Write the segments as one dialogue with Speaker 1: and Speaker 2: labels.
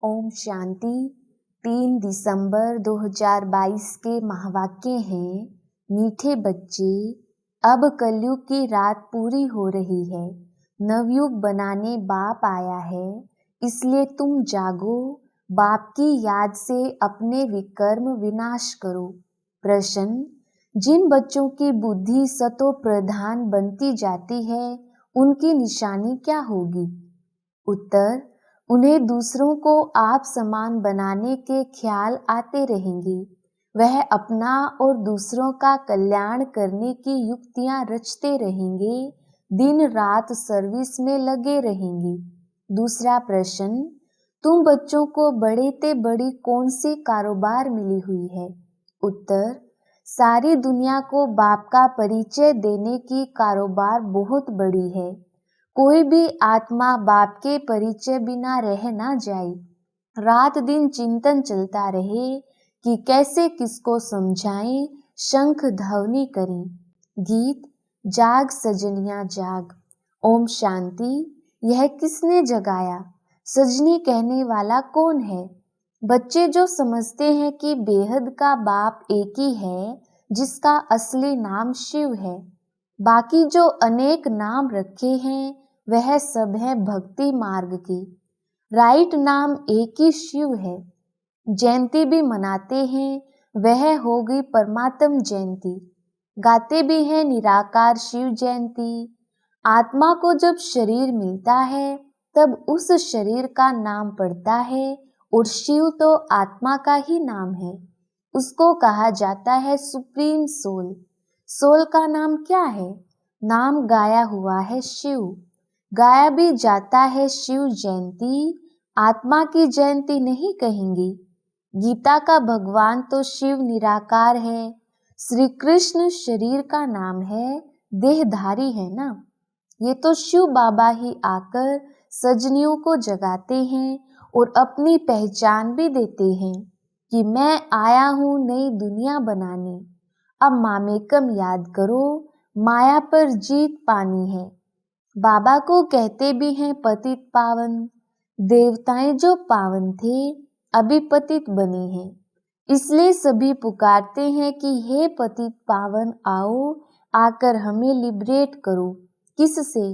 Speaker 1: ओम शांति। 3 दिसंबर 2022 के महावाक्य हैं, मीठे बच्चे, अब कलयुग की रात पूरी हो रही है। नवयुग बनाने बाप आया है, इसलिए तुम जागो। बाप की याद से अपने विकर्म विनाश करो। प्रश्न: जिन बच्चों की बुद्धि सतो प्रधान बनती जाती है, उनकी निशानी क्या होगी? उत्तर: उन्हें दूसरों को आप समान बनाने के ख्याल आते रहेंगे। वह अपना और दूसरों का कल्याण करने की युक्तियां रचते रहेंगे, दिन रात सर्विस में लगे रहेंगे। दूसरा प्रश्न: तुम बच्चों को बड़े ते बड़ी कौन सी कारोबार मिली हुई है? उत्तर: सारी दुनिया को बाप का परिचय देने की कारोबार बहुत बड़ी है। कोई भी आत्मा बाप के परिचय बिना रह ना जाए। रात दिन चिंतन चलता रहे कि कैसे किसको समझाएं, शंख ध्वनि करें। गीत: जाग सजनिया जाग। ओम शांति। यह किसने जगाया? सजनी कहने वाला कौन है? बच्चे जो समझते हैं कि बेहद का बाप एक ही है, जिसका असली नाम शिव है। बाकी जो अनेक नाम रखे हैं, वह सब है भक्ति मार्ग की। राइट नाम एक ही शिव है। जयंती भी मनाते हैं, वह हो गई परमात्म जयंती। गाते भी हैं निराकार शिव जयंती। आत्मा को जब शरीर मिलता है, तब उस शरीर का नाम पड़ता है, और शिव तो आत्मा का ही नाम है। उसको कहा जाता है सुप्रीम सोल। सोल का नाम क्या है? नाम गाया हुआ है शिव। गाया भी जाता है शिव जयंती, आत्मा की जयंती नहीं कहेंगे। गीता का भगवान तो शिव निराकार है। श्री कृष्ण शरीर का नाम है, देहधारी है ना। ये तो शिव बाबा ही आकर सजनियों को जगाते हैं और अपनी पहचान भी देते हैं कि मैं आया हूँ नई दुनिया बनाने। अब मामेकम याद करो, माया पर जीत पानी है। बाबा को कहते भी हैं पतित पावन। देवताएं जो पावन थे, अभी पतित बने हैं। इसलिए सभी पुकारते हैं कि हे पतित पावन आओ, आकर हमें लिबरेट करो। किससे?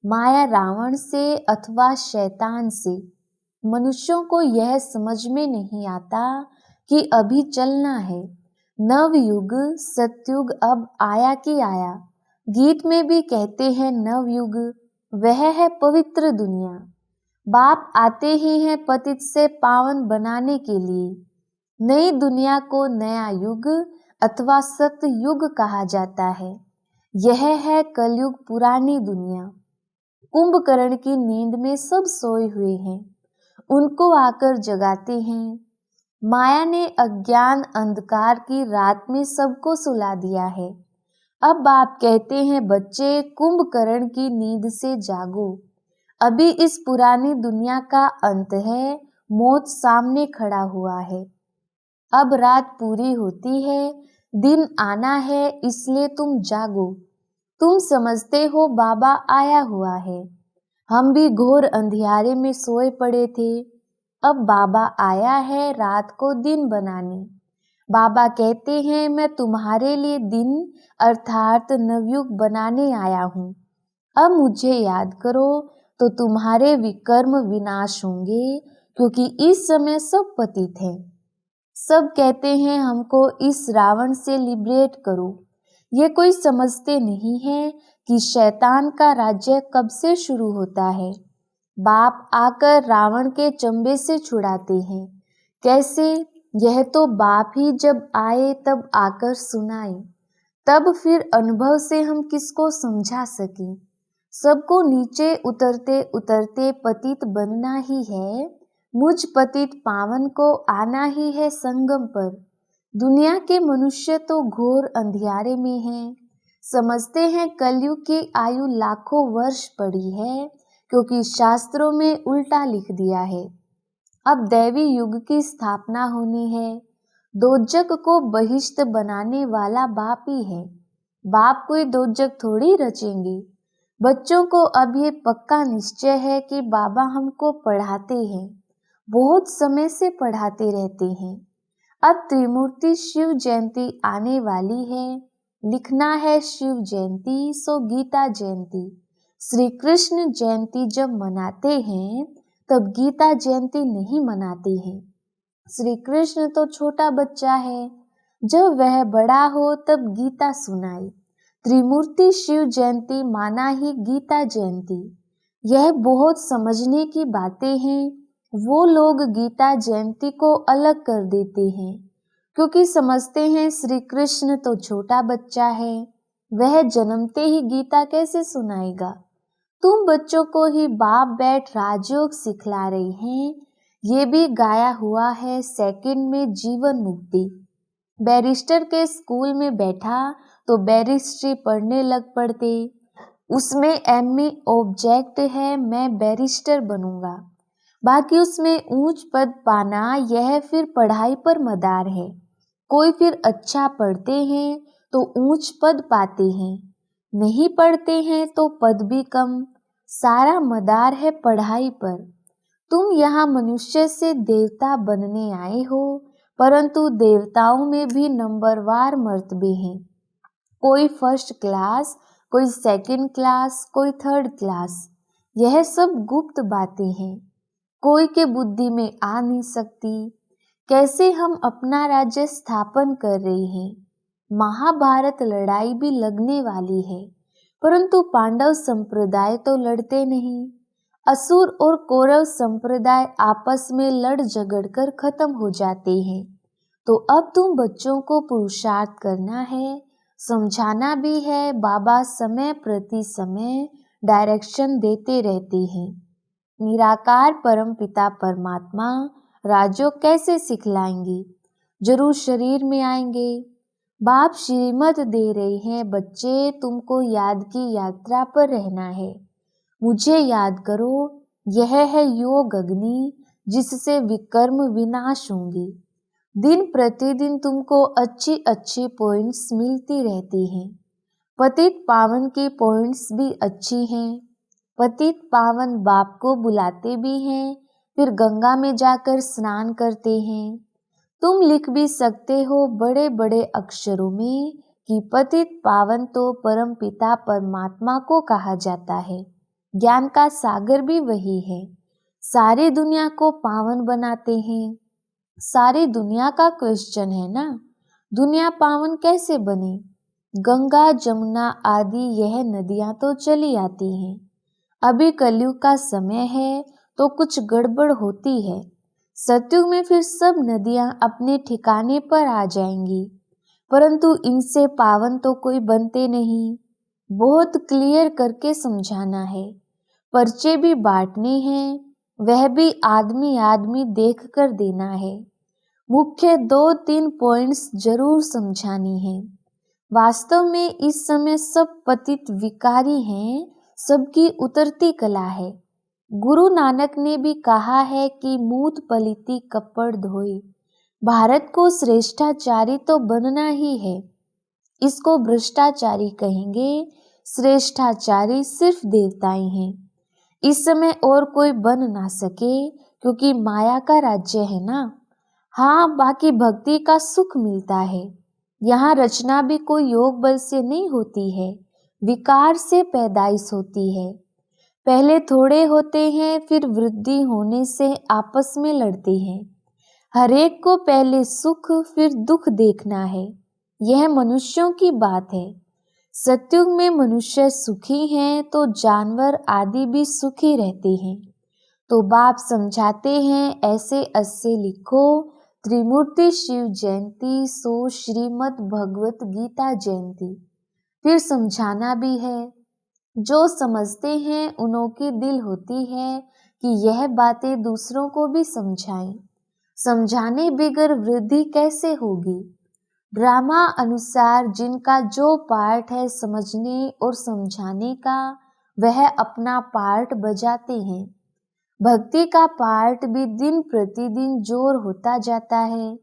Speaker 1: माया रावण से अथवा शैतान से। मनुष्यों को यह समझ में नहीं आता कि अभी चलना है। नवयुग सतयुग अब आया कि आया। गीत में भी कहते हैं नवयुग, वह है पवित्र दुनिया। बाप आते ही हैं पतित से पावन बनाने के लिए। नई दुनिया को नया युग अथवा सतयुग कहा जाता है। यह है कलयुग पुरानी दुनिया। कुंभकर्ण की नींद में सब सोए हुए हैं, उनको आकर जगाते हैं। माया ने अज्ञान अंधकार की रात में सबको सुला दिया है। अब बाप कहते हैं बच्चे, कुंभकर्ण की नींद से जागो। अभी इस पुरानी दुनिया का अंत है, मौत सामने खड़ा हुआ है। अब रात पूरी होती है, दिन आना है, इसलिए तुम जागो। तुम समझते हो बाबा आया हुआ है। हम भी घोर अंधियारे में सोए पड़े थे। अब बाबा आया है रात को दिन बनाने। बाबा कहते हैं मैं तुम्हारे लिए दिन अर्थात नवयुग बनाने आया हूँ। अब मुझे याद करो तो तुम्हारे विकर्म विनाश होंगे, क्योंकि इस समय सब पतित हैं। सब कहते हैं हमको इस रावण से लिबरेट करो। ये कोई समझते नहीं है कि शैतान का राज्य कब से शुरू होता है। बाप आकर रावण के चंबे से छुड़ाते हैं। कैसे? यह तो बाप ही जब आए तब आकर सुनाए, तब फिर अनुभव से हम किसको समझा सकें। सबको नीचे उतरते उतरते पतित बनना ही है। मुझ पतित पावन को आना ही है संगम पर। दुनिया के मनुष्य तो घोर अंधियारे में हैं। समझते हैं कलयुग की आयु लाखों वर्ष पड़ी है, क्योंकि शास्त्रों में उल्टा लिख दिया है। अब दैवी युग की स्थापना होनी है। दोजक को बहिष्ठ बनाने वाला बाप ही है। बाप कोई दोजक थोड़ी रचेंगे। बच्चों को अब ये पक्का निश्चय है कि बाबा हमको पढ़ाते हैं। बहुत समय से पढ़ाते रहते हैं। अब त्रिमूर्ति शिव जयंती आने वाली है। लिखना है शिव जयंती सो गीता जयंती। श्री कृष्ण जयंती जब मनाते हैं तब गीता जयंती नहीं मनाते हैं। श्री कृष्ण तो छोटा बच्चा है, जब वह बड़ा हो तब गीता सुनाए। त्रिमूर्ति शिव जयंती माना ही गीता जयंती। यह बहुत समझने की बातें हैं। वो लोग गीता जयंती को अलग कर देते हैं क्योंकि समझते हैं श्री कृष्ण तो छोटा बच्चा है, वह जन्मते ही गीता कैसे सुनाएगा। तुम बच्चों को ही बाप बैठ राजयोग सिखला रहे हैं। ये भी गाया हुआ है सेकंड में जीवन मुक्ति। बैरिस्टर के स्कूल में बैठा तो बैरिस्ट्री पढ़ने लग पड़ते। उसमें एमए ऑब्जेक्ट है, मैं बैरिस्टर बनूंगा। बाकी उसमें ऊंच पद पाना यह फिर पढ़ाई पर मदार है। कोई फिर अच्छा पढ़ते हैं तो ऊंच पद पाते हैं, नहीं पढ़ते हैं तो पद भी कम। सारा मदार है पढ़ाई पर। तुम यहाँ मनुष्य से देवता बनने आए हो, परंतु देवताओं में भी नंबरवार मर्तबे हैं। कोई फर्स्ट क्लास, कोई सेकंड क्लास, कोई थर्ड क्लास। यह सब गुप्त बातें हैं, कोई के बुद्धि में आ नहीं सकती। कैसे हम अपना राज्य स्थापन कर रहे हैं। महाभारत लड़ाई भी लगने वाली है, परंतु पांडव संप्रदाय तो लड़ते नहीं। असुर और कौरव संप्रदाय आपस में लड़ झगड़ कर खत्म हो जाते हैं। तो अब तुम बच्चों को पुरुषार्थ करना है, समझाना भी है। बाबा समय प्रति समय डायरेक्शन देते रहते हैं। निराकार परम पिता परमात्मा राजयोग कैसे सिखलाएंगे। जरूर शरीर में आएंगे। बाप श्रीमत दे रहे हैं, बच्चे तुमको याद की यात्रा पर रहना है। मुझे याद करो, यह है योग अग्नि जिससे विकर्म विनाश होंगे। दिन प्रतिदिन तुमको अच्छी अच्छी पॉइंट्स मिलती रहती हैं। पतित पावन की पॉइंट्स भी अच्छी हैं। पतित पावन बाप को बुलाते भी हैं, फिर गंगा में जाकर स्नान करते हैं। तुम लिख भी सकते हो बड़े बड़े अक्षरों में कि पतित पावन तो परम पिता परमात्मा को कहा जाता है। ज्ञान का सागर भी वही है। सारी दुनिया को पावन बनाते हैं। सारी दुनिया का क्वेश्चन है ना, दुनिया पावन कैसे बने। गंगा जमुना आदि यह नदियां तो चली आती हैं। अभी कलयुग का समय है तो कुछ गड़बड़ होती है। सतयुग में फिर सब नदियां अपने ठिकाने पर आ जाएंगी, परंतु इनसे पावन तो कोई बनते नहीं। बहुत क्लियर करके समझाना है। पर्चे भी बांटने हैं, वह भी आदमी आदमी देख कर देना है। मुख्य 2-3 पॉइंट्स जरूर समझानी है। वास्तव में इस समय सब पतित विकारी हैं, सबकी उतरती कला है। गुरु नानक ने भी कहा है कि मूत पलिती कपड़ धोए। भारत को श्रेष्ठाचारी तो बनना ही है। इसको भ्रष्टाचारी कहेंगे। श्रेष्ठाचारी सिर्फ देवताएं हैं। इस समय और कोई बन ना सके क्योंकि माया का राज्य है ना। हाँ, बाकी भक्ति का सुख मिलता है। यहाँ रचना भी कोई योग बल से नहीं होती है, विकार से पैदाइश होती है। पहले थोड़े होते हैं, फिर वृद्धि होने से आपस में लड़ते हैं। हरेक को पहले सुख फिर दुख देखना है। यह मनुष्यों की बात है। सतयुग में मनुष्य सुखी हैं तो जानवर आदि भी सुखी रहते हैं। तो बाप समझाते हैं, ऐसे ऐसे लिखो, त्रिमूर्ति शिव जयंती सो श्रीमद् भगवत गीता जयंती। फिर समझाना भी है। जो समझते हैं उन्हों की दिल होती है कि यह बातें दूसरों को भी समझाएं। समझाने बिगर वृद्धि कैसे होगी। ड्रामा अनुसार जिनका जो पार्ट है समझने और समझाने का, वह अपना पार्ट बजाते हैं। भक्ति का पार्ट भी दिन प्रतिदिन जोर होता जाता है।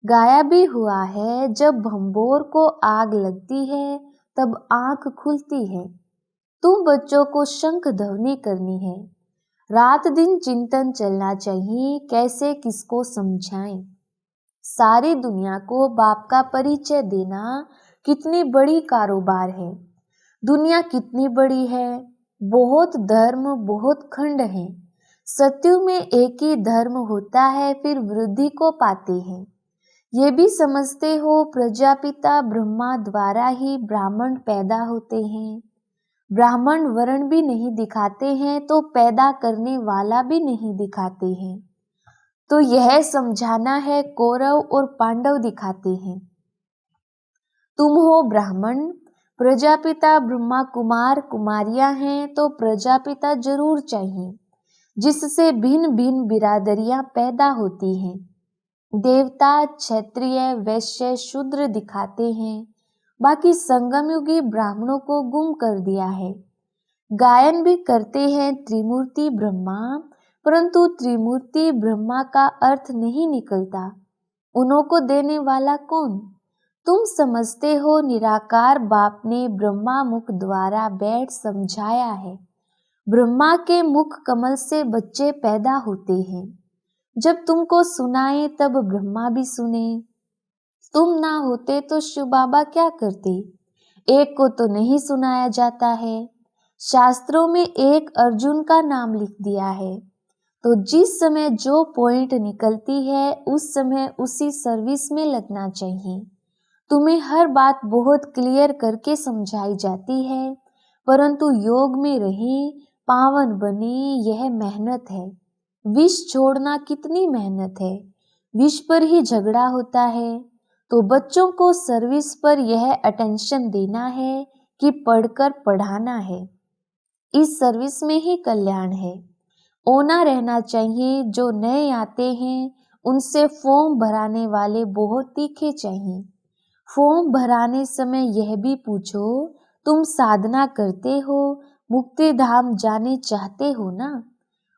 Speaker 1: गाया भी हुआ है, जब भंबोर को आग लगती है तब आंख खुलती है। तुम बच्चों को शंख ध्वनि करनी है। रात दिन चिंतन चलना चाहिए, कैसे किसको समझाएं। सारी दुनिया को बाप का परिचय देना कितनी बड़ी कारोबार है। दुनिया कितनी बड़ी है, बहुत धर्म, बहुत खंड हैं। सत्युग में एक ही धर्म होता है, फिर वृद्धि को पाते हैं। ये भी समझते हो प्रजापिता ब्रह्मा द्वारा ही ब्राह्मण पैदा होते हैं। ब्राह्मण वर्ण भी नहीं दिखाते हैं तो पैदा करने वाला भी नहीं दिखाते हैं। तो यह समझाना है, कौरव और पांडव दिखाते हैं। तुम हो ब्राह्मण, प्रजापिता ब्रह्मा कुमार कुमारियां हैं, तो प्रजापिता जरूर चाहिए, जिससे भिन्न भिन्न बिरादरियां पैदा होती हैं। देवता क्षत्रिय वैश्य शूद्र दिखाते हैं, बाकी संगमयुगी ब्राह्मणों को गुम कर दिया है। गायन भी करते हैं त्रिमूर्ति ब्रह्मा, परंतु त्रिमूर्ति ब्रह्मा का अर्थ नहीं निकलता। उन्हों को देने वाला कौन? तुम समझते हो निराकार बाप ने ब्रह्मा मुख द्वारा बैठ समझाया है। ब्रह्मा के मुख कमल से बच्चे पैदा होते हैं। जब तुमको सुनाए तब ब्रह्मा भी सुने। तुम ना होते तो शिव बाबा क्या करते? एक को तो नहीं सुनाया जाता है। शास्त्रों में एक अर्जुन का नाम लिख दिया है। तो जिस समय जो पॉइंट निकलती है उस समय उसी सर्विस में लगना चाहिए। तुम्हें हर बात बहुत क्लियर करके समझाई जाती है, परंतु योग में रहे, पावन बने, यह मेहनत है। विष छोड़ना कितनी मेहनत है। विष पर ही झगड़ा होता है। तो बच्चों को सर्विस पर यह अटेंशन देना है कि पढ़कर पढ़ाना है। इस सर्विस में ही कल्याण है। ओना रहना चाहिए। जो नए आते हैं उनसे फॉर्म भराने वाले बहुत तीखे चाहिए। फॉर्म भराने समय यह भी पूछो, तुम साधना करते हो, मुक्ति धाम जाने चाहते हो ना?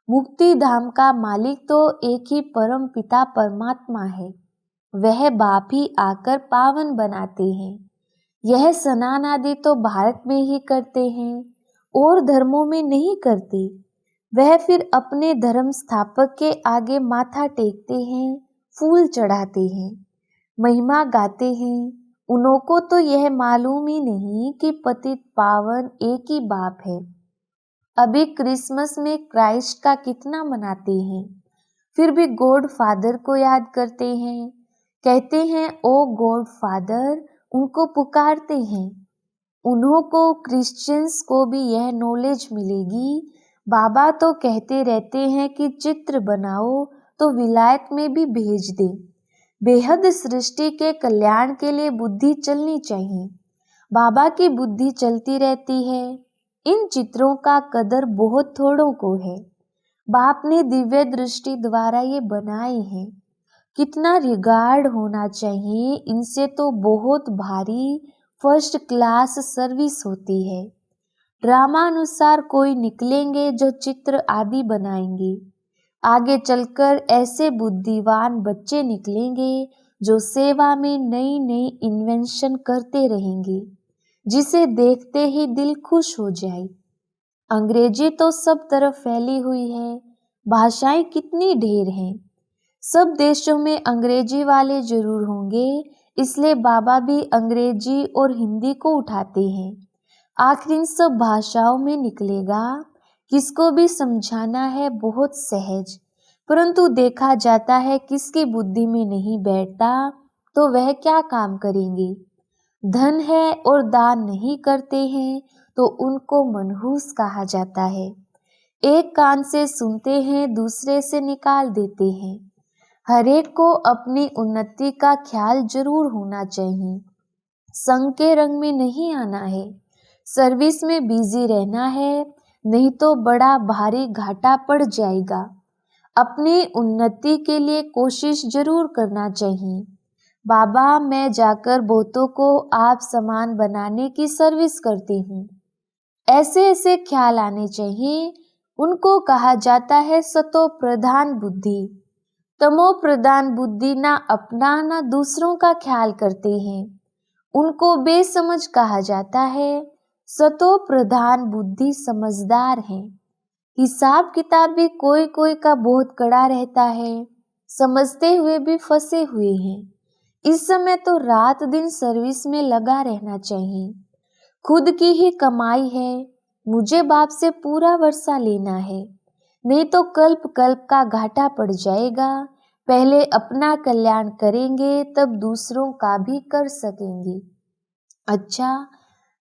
Speaker 1: मुक्ति धाम का मालिक तो एक ही परम पिता परमात्मा है। वह बाप ही आकर पावन बनाते हैं। यह स्नान आदि तो भारत में ही करते हैं और धर्मों में नहीं करते। वह फिर अपने धर्म स्थापक के आगे माथा टेकते हैं, फूल चढ़ाते हैं, महिमा गाते हैं। उन्हों को तो यह मालूम ही नहीं कि पतित पावन एक ही बाप है। अभी क्रिसमस में क्राइस्ट का कितना मनाते हैं, फिर भी गॉड फादर को याद करते हैं। कहते हैं ओ गॉड फादर, उनको पुकारते हैं। उन्हों को क्रिश्चियंस को भी यह नॉलेज मिलेगी। बाबा तो कहते रहते हैं कि चित्र बनाओ तो विलायत में भी भेज दे। बेहद सृष्टि के कल्याण के लिए बुद्धि चलनी चाहिए। बाबा की बुद्धि चलती रहती है। इन चित्रों का कदर बहुत थोड़ों को है। बाप ने दिव्य दृष्टि द्वारा ये बनाए हैं। कितना रिगार्ड होना चाहिए। इनसे तो बहुत भारी फर्स्ट क्लास सर्विस होती है। ड्रामा अनुसार कोई निकलेंगे जो चित्र आदि बनाएंगे। आगे चलकर ऐसे बुद्धिवान बच्चे निकलेंगे जो सेवा में नई नई इन्वेंशन करते रहेंगे, जिसे देखते ही दिल खुश हो जाए। अंग्रेजी तो सब तरफ फैली हुई है। भाषाएं कितनी ढेर हैं। सब देशों में अंग्रेजी वाले जरूर होंगे, इसलिए बाबा भी अंग्रेजी और हिंदी को उठाते हैं। आखिर इन सब भाषाओं में निकलेगा। किसको भी समझाना है बहुत सहज, परंतु देखा जाता है किसकी बुद्धि में नहीं बैठता तो वह क्या काम करेंगे। धन है और दान नहीं करते हैं तो उनको मनहूस कहा जाता है। एक कान से सुनते हैं, दूसरे से निकाल देते हैं। हरेक को अपनी उन्नति का ख्याल जरूर होना चाहिए। संग के रंग में नहीं आना है। सर्विस में बिजी रहना है, नहीं तो बड़ा भारी घाटा पड़ जाएगा। अपनी उन्नति के लिए कोशिश जरूर करना चाहिए। बाबा, मैं जाकर बहुतों को आप समान बनाने की सर्विस करती हूँ, ऐसे ऐसे ख्याल आने चाहिए। उनको कहा जाता है सतो प्रधान बुद्धि। तमो प्रधान बुद्धि ना अपना ना दूसरों का ख्याल करते हैं, उनको बेसमझ कहा जाता है। सतो प्रधान बुद्धि समझदार है। हिसाब किताब भी कोई कोई का बहुत कड़ा रहता है, समझते हुए भी फंसे हुए हैं। इस समय तो रात दिन सर्विस में लगा रहना चाहिए। खुद की ही कमाई है, मुझे बाप से पूरा वर्षा लेना है, नहीं तो कल्प कल्प का घाटा पड़ जाएगा। पहले अपना कल्याण करेंगे तब दूसरों का भी कर सकेंगे। अच्छा,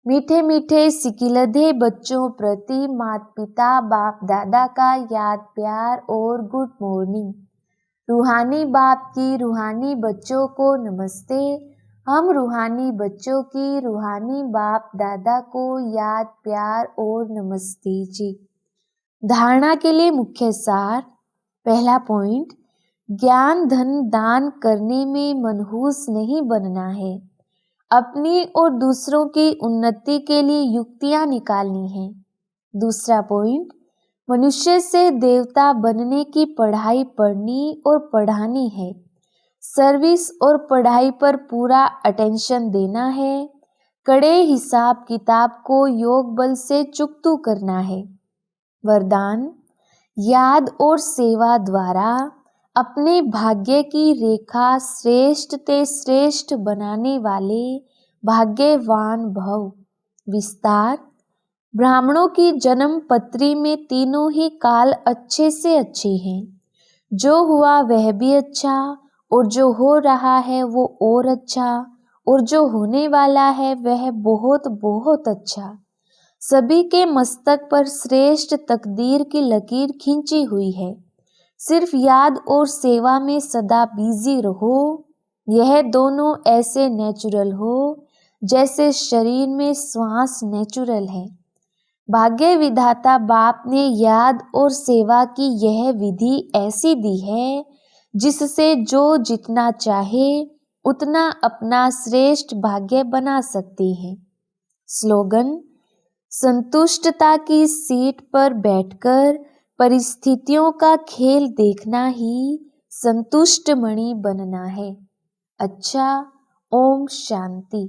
Speaker 1: मीठे मीठे सिकिलधे बच्चों प्रति माता पिता बाप दादा का याद प्यार और गुड मॉर्निंग। रूहानी बाप की रूहानी बच्चों को नमस्ते। हम रूहानी बच्चों की रूहानी बाप दादा को याद प्यार और नमस्ते जी। धारणा के लिए मुख्य सार। पहला पॉइंट, ज्ञान धन दान करने में मनहूस नहीं बनना है। अपनी और दूसरों की उन्नति के लिए युक्तियां निकालनी है। दूसरा पॉइंट, मनुष्य से देवता बनने की पढ़ाई पढ़नी और पढ़ानी है। सर्विस और पढ़ाई पर पूरा अटेंशन देना है। कड़े हिसाब किताब को योग बल से चुकतू करना है। वरदान, याद और सेवा द्वारा अपने भाग्य की रेखा श्रेष्ठ ते श्रेष्ठ बनाने वाले भाग्यवान भव। विस्तार, ब्राह्मणों की जन्म पत्री में तीनों ही काल अच्छे से अच्छे हैं। जो हुआ वह भी अच्छा, और जो हो रहा है वो और अच्छा, और जो होने वाला है वह बहुत बहुत अच्छा। सभी के मस्तक पर श्रेष्ठ तकदीर की लकीर खींची हुई है। सिर्फ याद और सेवा में सदा बिजी रहो। यह दोनों ऐसे नेचुरल हो जैसे शरीर में श्वास नेचुरल है। भाग्य विधाता बाप ने याद और सेवा की यह विधि ऐसी दी है जिससे जो जितना चाहे उतना अपना श्रेष्ठ भाग्य बना सकते हैं। स्लोगन, संतुष्टता की सीट पर बैठकर परिस्थितियों का खेल देखना ही संतुष्ट मणि बनना है। अच्छा, ओम शांति।